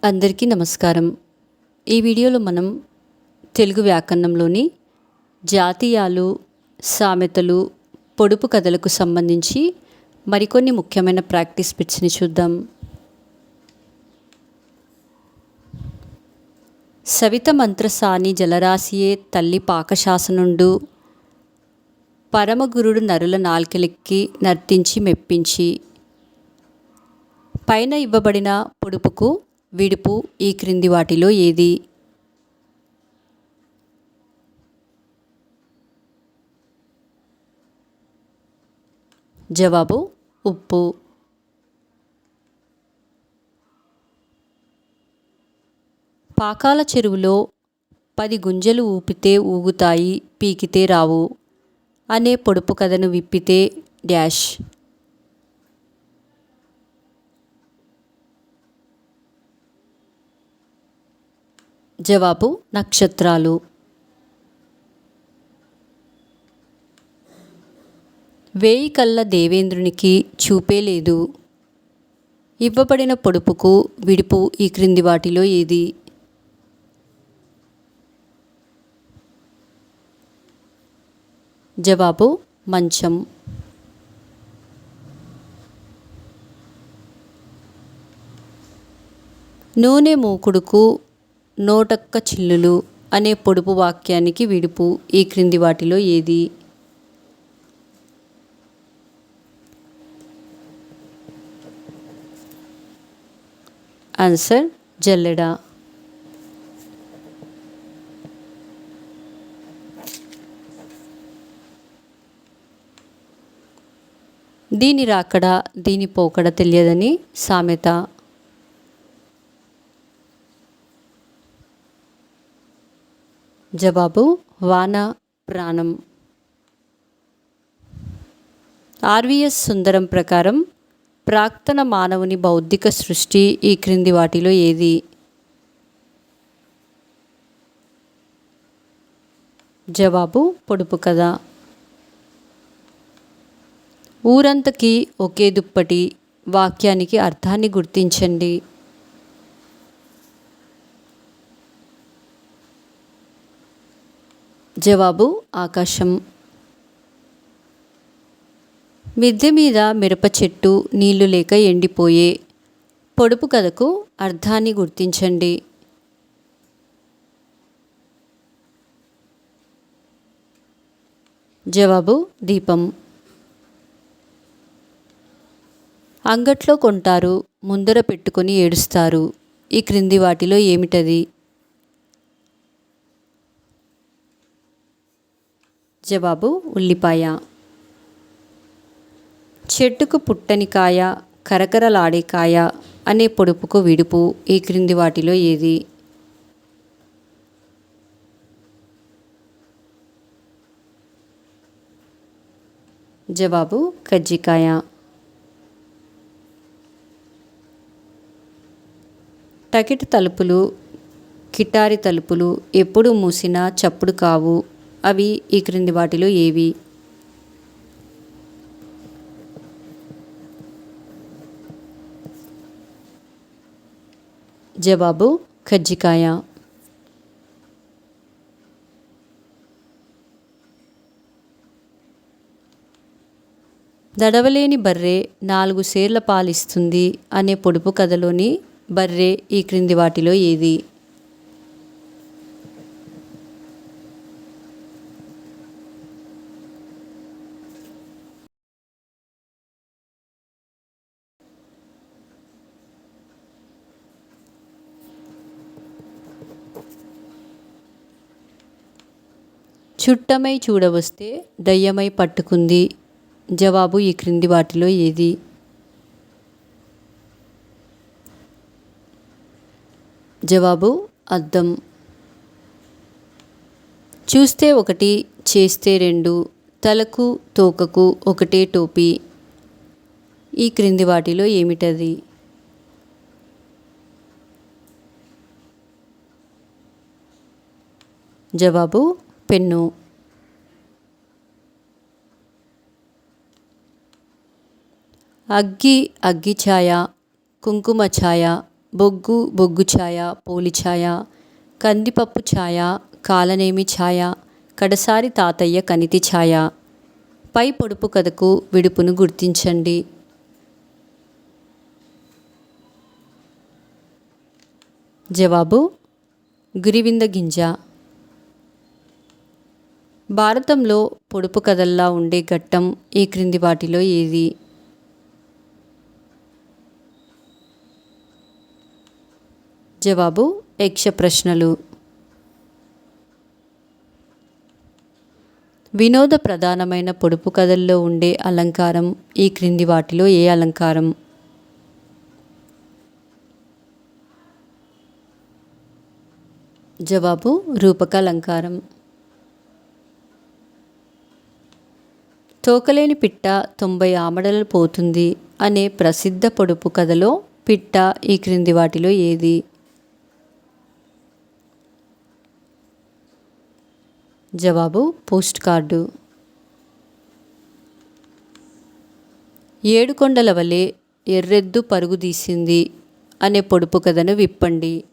అందరికీ నమస్కారం. ఈ వీడియోలో మనం తెలుగు వ్యాకరణంలోని జాతీయాలు, సామెతలు, పొడుపు కథలకు సంబంధించి మరికొన్ని ముఖ్యమైన ప్రాక్టీస్ బిట్స్ని చూద్దాం. సవిత మంత్రసాని జలరాశియే తల్లి పాకశాసనుండు, పరమగురుడు నరుల నాల్కెలెక్కి నర్తించి మెప్పించి. పైన ఇవ్వబడిన పొడుపుకు విడుపు ఈ క్రింది వాటిలో ఏది? జవాబు ఉప్పు. పాకాల చెరువులో 10 గుంజలు ఊపితే ఊగుతాయి, పీకితే రావు అనే పొడుపు కథను విప్పితే డాష్. జవాబు నక్షత్రాలు. వేయి కళ్ళ దేవేంద్రునికి చూపే లేదు. ఇవ్వబడిన పొడుపుకు విడుపు ఈ క్రింది వాటిలో ఏది? జవాబు మంచం. నూనె మూకుడుకు నోటక్క చిల్లులు అనే పొడుపు వాక్యానికి విడుపు ఈ క్రింది వాటిలో ఏది? ఆన్సర్ జల్లెడ. దీని రాకడ దీని పోకడ తెలియదని సామెత. జవాబు వాన ప్రాణం. ఆర్వీఎస్ సుందరం ప్రకారం ప్రాక్తన మానవుని బౌద్ధిక సృష్టి ఈ క్రింది వాటిలో ఏది? జవాబు పొడుపు కథ. ఊరంతకి ఒకే దుప్పటి వాక్యానికి అర్థాన్ని గుర్తించండి. జవాబు ఆకాశం. మిద్దె మీద మిరప చెట్టు నీళ్లు లేక ఎండిపోయే పొడుపు కథకు అర్థాన్ని గుర్తించండి. జవాబు దీపం. అంగట్లో కొంటారు, ముందర పెట్టుకొని ఏడుస్తారు ఈ క్రింది వాటిలో ఏమిటది? జవాబు ఉల్లిపాయ. చెట్టుకు పుట్టని కాయ కరకరలాడే కాయ అనే పొడుపుకు విడుపు ఈ క్రింది వాటిలో ఏది? జవాబు కజ్జికాయ. టకిట్ తలుపులు, కిటారి తలుపులు ఎప్పుడు మూసినా చప్పుడు కావు, అవి ఈ క్రింది వాటిలో ఏవి? జవాబు కజ్జికాయ. దడవలేని బర్రె 4 సేర్ల పాలిస్తుంది అనే పొడుపు కథలోని బర్రె ఈ క్రింది వాటిలో ఏది? చుట్టమై చూడవస్తే దయ్యమై పట్టుకుంది. జవాబు ఈ క్రింది వాటిలో ఏది? జవాబు అద్దం. చూస్తే ఒకటి, చేస్తే 2, తలకు తోకకు ఒకటే టోపీ ఈ క్రింది వాటిలో ఏమిటది? జవాబు పెన్ను. అగ్గి అగ్గిఛాయ, కుంకుమ ఛాయ, బొగ్గు బొగ్గు ఛాయ, పోలి ఛాయ, కందిపప్పు ఛాయ, కాలనేమి ఛాయ, కడసారి తాతయ్య కనితి ఛాయ. పై పొడుపు కథకు విడుపును గుర్తించండి. జవాబు గురివింద గింజ. భారతంలో పొడుపు కథల్లా ఉండే ఘట్టం ఈ క్రింది వాటిలో ఏది? జవాబు యక్ష ప్రశ్నలు. వినోద ప్రధానమైన పొడుపు కథల్లో ఉండే అలంకారం ఈ క్రింది వాటిలో ఏ అలంకారం? జవాబు రూపకాలంకారం. తోకలేని పిట్ట 90 ఆమడలు పోతుంది అనే ప్రసిద్ధ పొడుపు కథలో పిట్ట ఈ క్రింది వాటిలో ఏది? జవాబు పోస్ట్ కార్డు. ఏడుకొండల వలె ఎర్రెద్దు పరుగు తీసింది అనే పొడుపు కథను విప్పండి.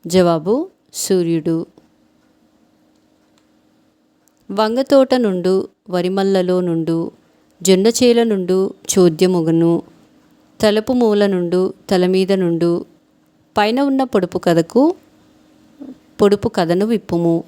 జవాబు సూర్యుడు. వంగతోట నుండు వరిమల్లలో నుండు జొన్నచేల నుండు చోద్యముగను తలుపు మూల నుండు తలమీద నుండు పైన ఉన్న పొడుపు కథను విప్పుము.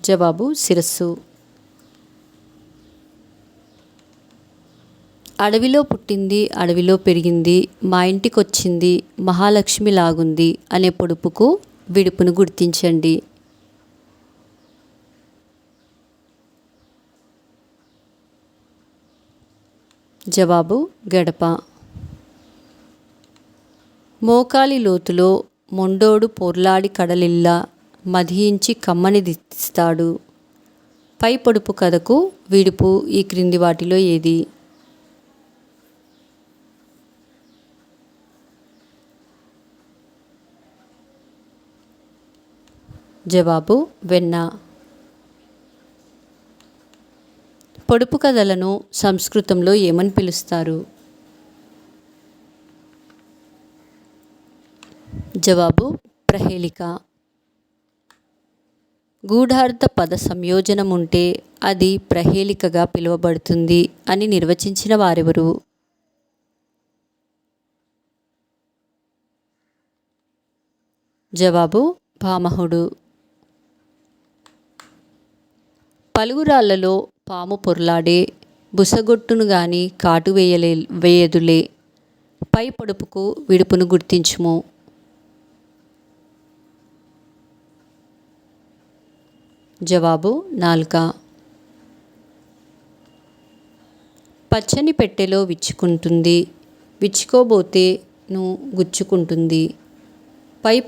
జవాబు శిరస్సు. అడవిలో పుట్టింది అడవిలో పెరిగింది మా ఇంటికొచ్చింది మహాలక్ష్మి లాగుంది అనే పొడుపుకు విడుపును గుర్తించండి. జవాబు గడప. మోకాలి లోతులో మొండోడు పొర్లాడి కడలిల్లా మధించి కమ్మని దిస్తాడు. పై పొడుపు కథకు విడుపు ఈ క్రింది వాటిలో ఏది? జవాబు వెన్న. పొడుపు కథలను సంస్కృతంలో ఏమని పిలుస్తారు? జవాబు ప్రహేళిక. గూఢార్థ పద సంయోజనం ఉంటే అది ప్రహేళికగా పిలువబడుతుంది అని నిర్వచించిన వారెవరు? జవాబు భామహుడు. పలుగురాళ్లలో పాము పొర్లాడే బుసగొట్టును గాని కాటు వేయదులే. పై పొడుపుకు విడుపును గుర్తించుము. జవాబు నాలుక. పచ్చని పెట్టెలో విచ్చుకుంటుంది విచ్చుకోబోతేను గుచ్చుకుంటుంది. పై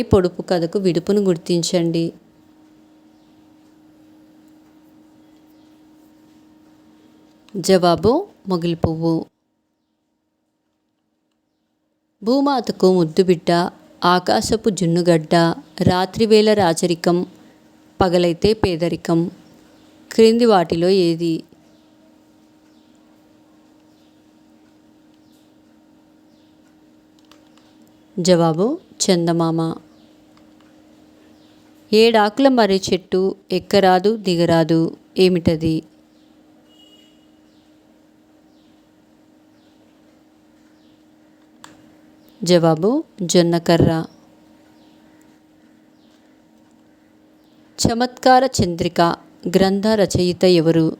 పొడుపు కథకు విడుపును గుర్తించండి. జవాబు మొగిలి పువ్వు. భూమాతకు ముద్దుబిడ్డ ఆకాశపు జున్నుగడ్డ రాత్రివేళ రాచరికం పగలైతే పేదరికం. క్రింది వాటిలో ఏది? జవాబు చందమామ. ఏడాకుల మర్రి చెట్టు ఎక్కరాదు దిగరాదు ఏమిటది? జవాబు జొన్నకర్ర. చమత్కార చంద్రిక గ్రంథ రచయిత ఎవరు?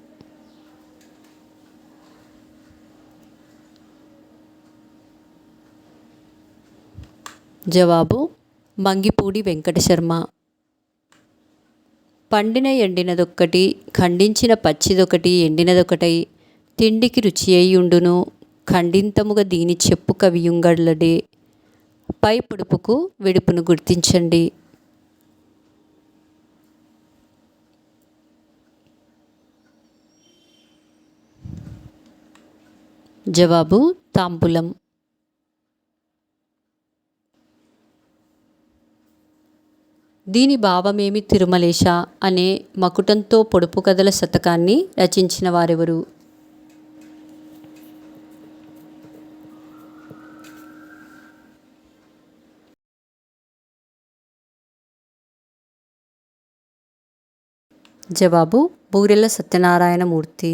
జవాబు మంగిపూడి వెంకటశర్మ. పండిన ఎండినదొక్కటి ఖండించిన పచ్చిదొకటి ఎండినదొకటై తిండికి రుచి అయ్యుండును ఖండింతముగా దీని చెప్పు కవియుంగళ్ళడే. పై పొడుపుకు విడుపును గుర్తించండి. జవాబు తాంబూలం. దీని భావమేమి తిరుమలేశ అనే మకుటంతో పొడుపు కథల శతకాన్ని రచించిన వారెవరు? జవాబు బూరెల సత్యనారాయణమూర్తి.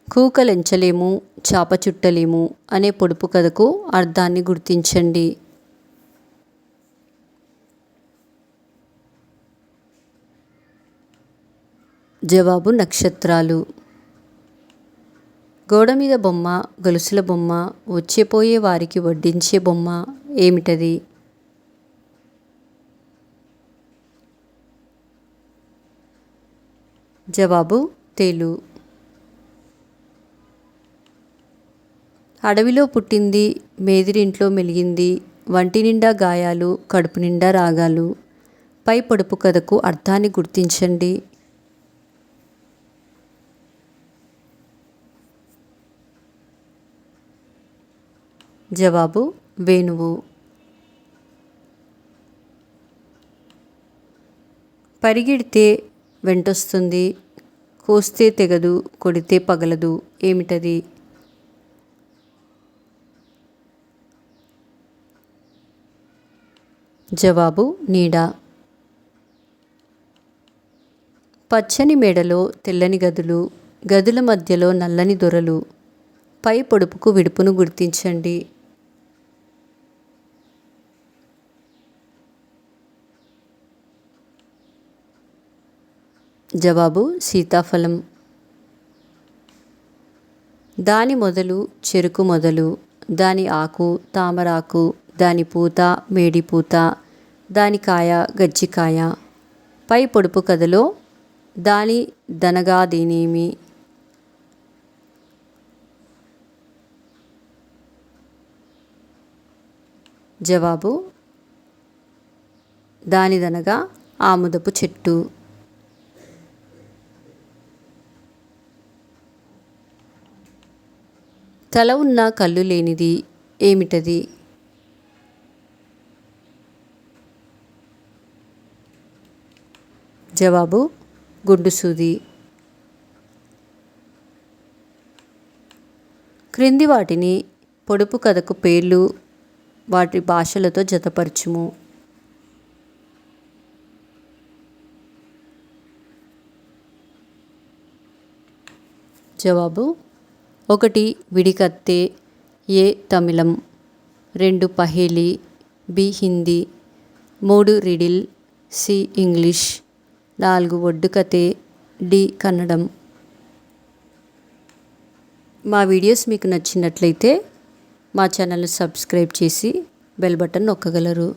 కూకలెంచలేము చాప చుట్టలేము అనే పొడుపు కథకు అర్థాన్ని గుర్తించండి. జవాబు నక్షత్రాలు. గోడ మీద బొమ్మ, గొలుసుల బొమ్మ, వచ్చేపోయే వారికి వడ్డించే బొమ్మ ఏమిటది? జవాబు తేలు. అడవిలో పుట్టింది, మేదిరింట్లో మెలిగింది, వంటి నిండా గాయాలు, కడుపు నిండా రాగాలు. పై పొడుపు కథకు అర్థాన్ని గుర్తించండి. జవాబు వేణువు. పరిగెడితే వెంటొస్తుంది, కోస్తే తెగదు, కొడితే పగలదు ఏమిటది? జవాబు నీడ. పచ్చని మేడలో తెల్లని గదులు, గదుల మధ్యలో నల్లని దొరలు. పై పొడుపుకు విడుపును గుర్తించండి. జవాబు సీతాఫలం. దాని మొదలు చెరుకు మొదలు, దాని ఆకు తామరాకు, దాని పూత మేడిపూత, దాని కాయ గజ్జికాయ. పై పొడుపు కథలో దాని దనగాదేనేమి? జవాబు దానిదనగా ఆముదపు చెట్టు. తల ఉన్న కళ్ళు లేనిది ఏమిటది? జవాబు గుండు సూది. క్రింది వాటిని పొడుపు కథకు పేర్లు వాటి భాషలతో జతపరచుము. జవాబు 1 విడికత్తె, ఏ తమిళం, 2 పహేలి, B Hindi, 3 riddle, C English, 4 ఒడ్డుకథే, డి కన్నడం. మా వీడియోస్ మీకు నచ్చినట్లయితే మా ఛానల్ని సబ్స్క్రైబ్ చేసి బెల్ బటన్ నొక్కగలరు.